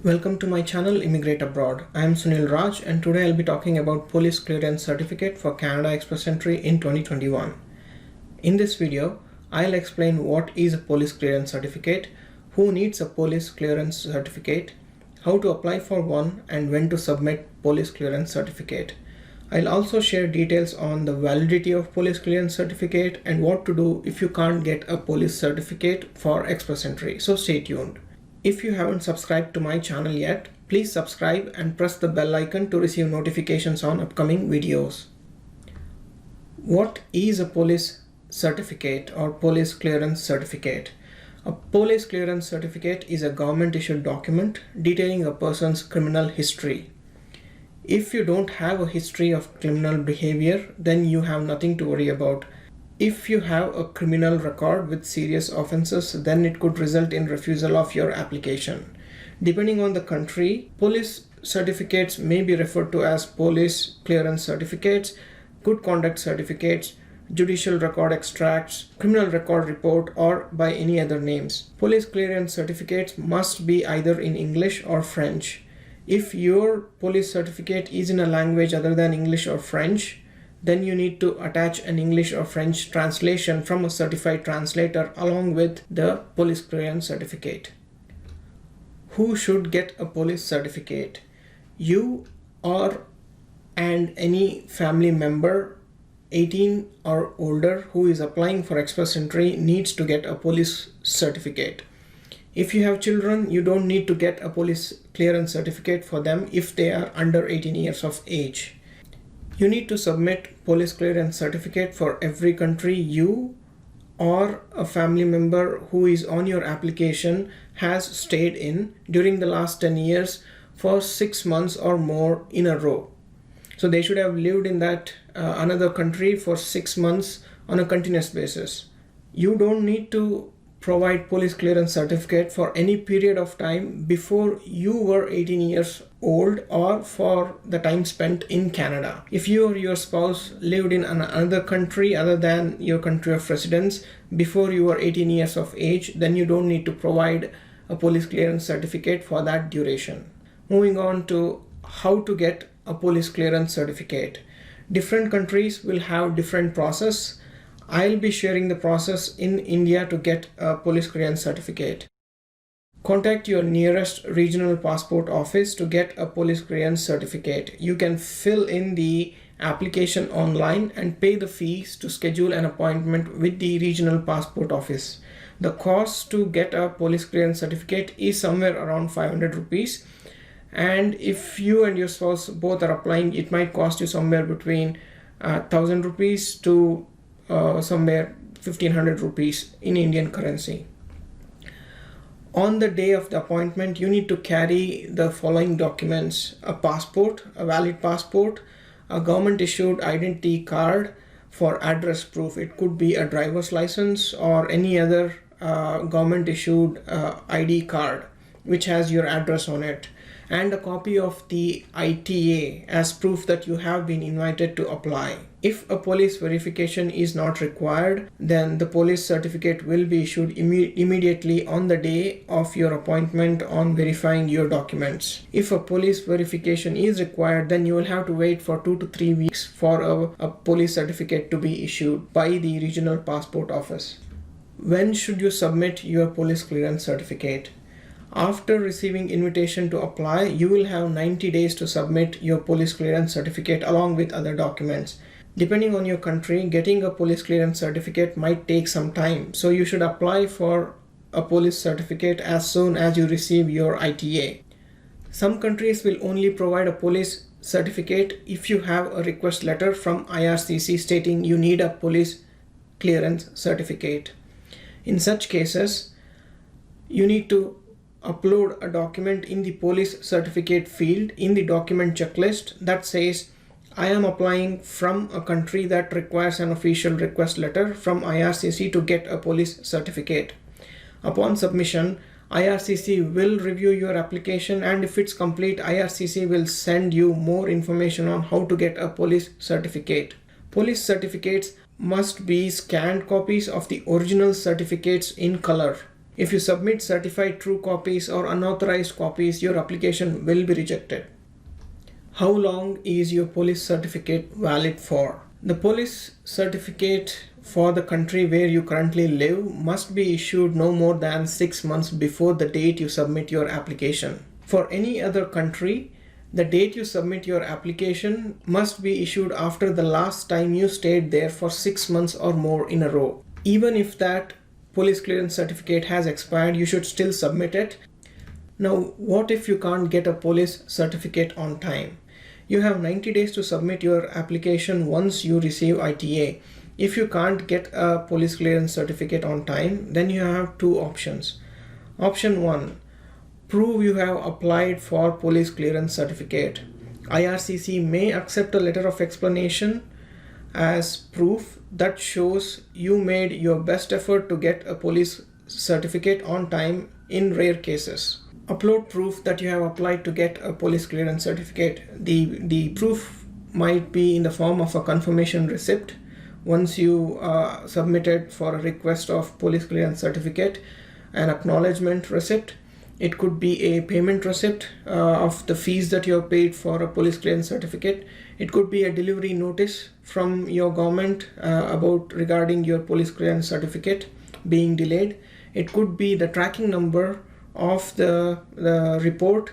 Welcome to my channel Immigrate Abroad. I am Sunil Raj and today I'll be talking about Police Clearance Certificate for Canada Express Entry in 2021. In this video, I'll explain what is a Police Clearance Certificate, who needs a Police Clearance Certificate, how to apply for one and when to submit Police Clearance Certificate. I'll also share details on the validity of Police Clearance Certificate and what to do if you can't get a police certificate for Express Entry, so stay tuned. If you haven't subscribed to my channel yet, please subscribe and press the bell icon to receive notifications on upcoming videos. What is a police certificate or police clearance certificate? A police clearance certificate is a government issued document detailing a person's criminal history. If you don't have a history of criminal behavior, then you have nothing to worry about. If you have a criminal record with serious offenses, then it could result in refusal of your application. Depending on the country, police certificates may be referred to as police clearance certificates, good conduct certificates, judicial record extracts, criminal record report, or by any other names. Police clearance certificates must be either in English or French. If your police certificate is in a language other than English or French, then you need to attach an English or French translation from a certified translator along with the police clearance certificate. Who should get a police certificate? You and any family member 18 or older who is applying for Express Entry needs to get a police certificate. If you have children, you don't need to get a police clearance certificate for them if they are under 18 years of age. You need to submit police clearance certificate for every country you or a family member who is on your application has stayed in during the last 10 years for 6 months or more in a row. So they should have lived in that another country for 6 months on a continuous basis. You don't need to provide police clearance certificate for any period of time before you were 18 years old or for the time spent in Canada. If you or your spouse lived in another country other than your country of residence before you were 18 years of age, then you don't need to provide a police clearance certificate for that duration. Moving on to how to get a police clearance certificate. Different countries will have different process. I'll be sharing the process in India to get a police clearance certificate. Contact your nearest regional passport office to get a police clearance certificate. You can fill in the application online and pay the fees to schedule an appointment with the regional passport office. The cost to get a police clearance certificate is somewhere around 500 rupees. And if you and your spouse both are applying, it might cost you somewhere between 1000 rupees to somewhere 1500 rupees in Indian currency. On the day of the appointment, you need to carry the following documents: a passport, a valid passport, a government issued identity card for address proof. It could be a driver's license or any other government issued ID card which has your address on it, and a copy of the ITA as proof that you have been invited to apply. If a police verification is not required, then the police certificate will be issued immediately on the day of your appointment on verifying your documents. If a police verification is required, then you will have to wait for 2 to 3 weeks for a police certificate to be issued by the regional passport office. When should you submit your police clearance certificate? After receiving invitation to apply, you will have 90 days to submit your police clearance certificate along with other documents. Depending on your country, getting a police clearance certificate might take some time, so you should apply for a police certificate as soon as you receive your ITA. Some countries will only provide a police certificate if you have a request letter from IRCC stating you need a police clearance certificate. In such cases, you need to upload a document in the police certificate field in the document checklist that says, I am applying from a country that requires an official request letter from IRCC to get a police certificate. Upon submission, IRCC will review your application, and if it's complete, IRCC will send you more information on how to get a police certificate. Police certificates must be scanned copies of the original certificates in color. If you submit certified true copies or unauthorized copies, your application will be rejected. How long is your police certificate valid for? The police certificate for the country where you currently live must be issued no more than 6 months before the date you submit your application. For any other country, the date you submit your application must be issued after the last time you stayed there for 6 months or more in a row. Even if that police clearance certificate has expired, you should still submit it. Now, what if you can't get a police certificate on time? You have 90 days to submit your application once you receive ITA. If you can't get a police clearance certificate on time, then you have two options. Option 1. Prove you have applied for police clearance certificate. IRCC may accept a letter of explanation as proof that shows you made your best effort to get a police certificate on time in rare cases. Upload proof that you have applied to get a police clearance certificate. The proof might be in the form of a confirmation receipt once you submitted for a request of police clearance certificate, an acknowledgement receipt. It could be a payment receipt of the fees that you have paid for a police clearance certificate. It could be a delivery notice from your government regarding your police clearance certificate being delayed. It could be the tracking number of the report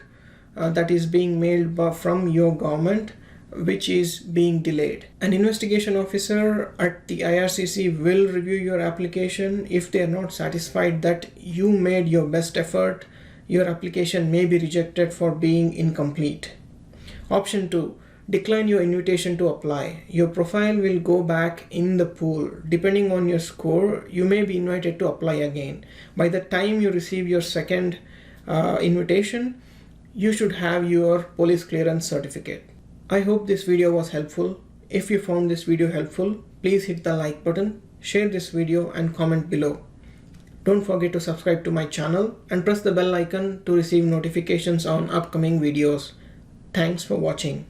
that is being mailed from your government, which is being delayed. An investigation officer at the IRCC will review your application. If they are not satisfied that you made your best effort, your application may be rejected for being incomplete. Option 2. Decline your invitation to apply. Your profile will go back in the pool. Depending on your score, you may be invited to apply again. By the time you receive your second invitation, you should have your police clearance certificate. I hope this video was helpful. If you found this video helpful, please hit the like button, share this video and comment below. Don't forget to subscribe to my channel and press the bell icon to receive notifications on upcoming videos. Thanks for watching.